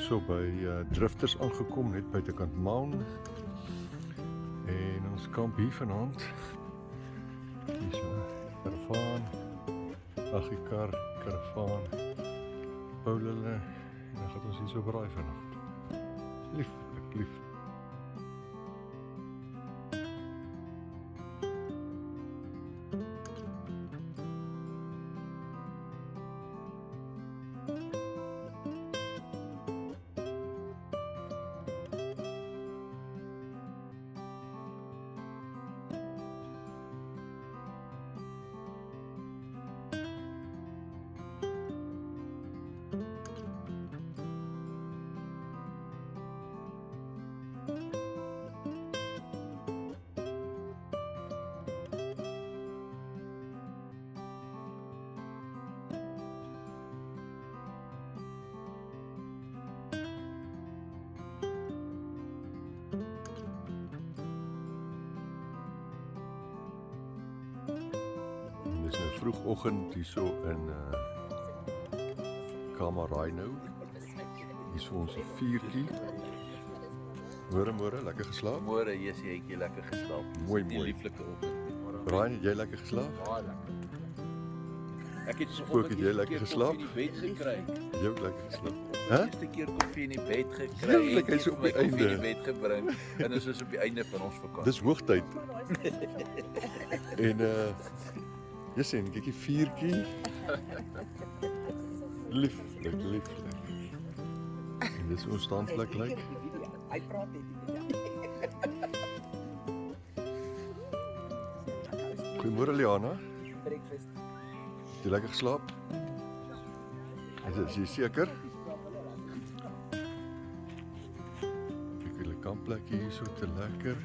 hierso by Drifters aangekom, net buitekant Maun. En ons kamp hier vanaand. Hierso, karavaan, Agikar, karavaan, Paulele, en dan gaan ons hierso braai vanaand. Lieflik, lief. Dit is nou vroegoggend hierso in Kamaraino. Hier is ons 'n vuurtjie. Môre, lekker geslaap? Môre, Jessie, het jy lekker geslaap? Mooi, Die mooi. lieflike oggend. Brian, het jy lekker geslaap? Baie lekker. Ek het so Ook, het jy lekker geslaap? in die bed gekry. Jy ook lekker geslaap? Hè? Eerste keer koffie in die bed gekry. Heerlijk, hy is op die koffie in einde. die bed gebring en ons is op die einde van ons vakansie. Dis hoogtyd. En jy sien, kyk die vuurtjie. Lieflik, lieflik. En dis hoe ons standplek lyk. Hy praat net nie. Goeiemôre Liana. Breakfast. Het jy lekker geslaap? Is jy seker? Kyk hulle kampplekkie hier so te lekker.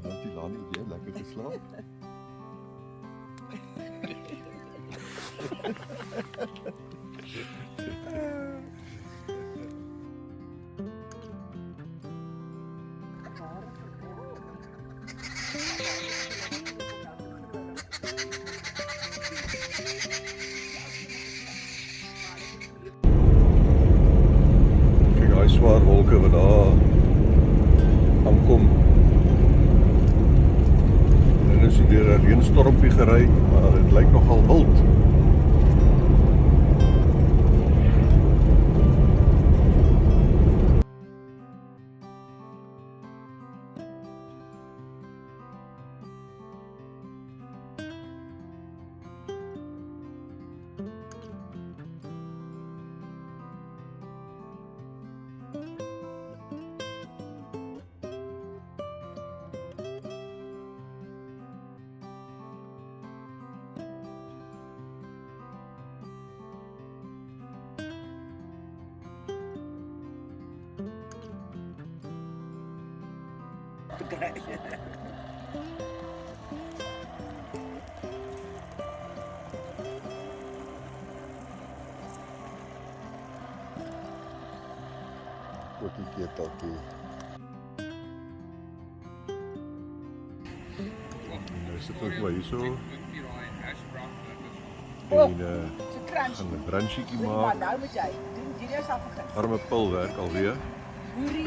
Dankie Lani, het jy lekker geslaap? Kyk daai swaar wolke wat daar aankom. En is hier deur 'n reënstormpie gery, maar dit lyk nogal wild. Te kry. Koekie keteltjie. Nou sit ons maar hierso en So crunch. gaan 'n brunchietjie Maar maak. nou moet jy doen Julius al begin. Arme Pil werk alweer. Boerie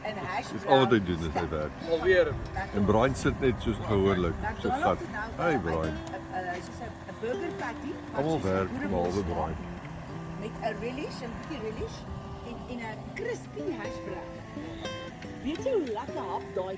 en hash Dis brown. al wat hy doen is hy werk. Alweer. En Brian sit net soos gewoonlik op sy gat. Hey Brian. Soos 'n burger patty. maar Almal soos 'n werk behalwe boereworstel Brian. Met 'n relish, 'n bietjie relish en 'n crispy hash brown. Weet jy hoe lekker hap daai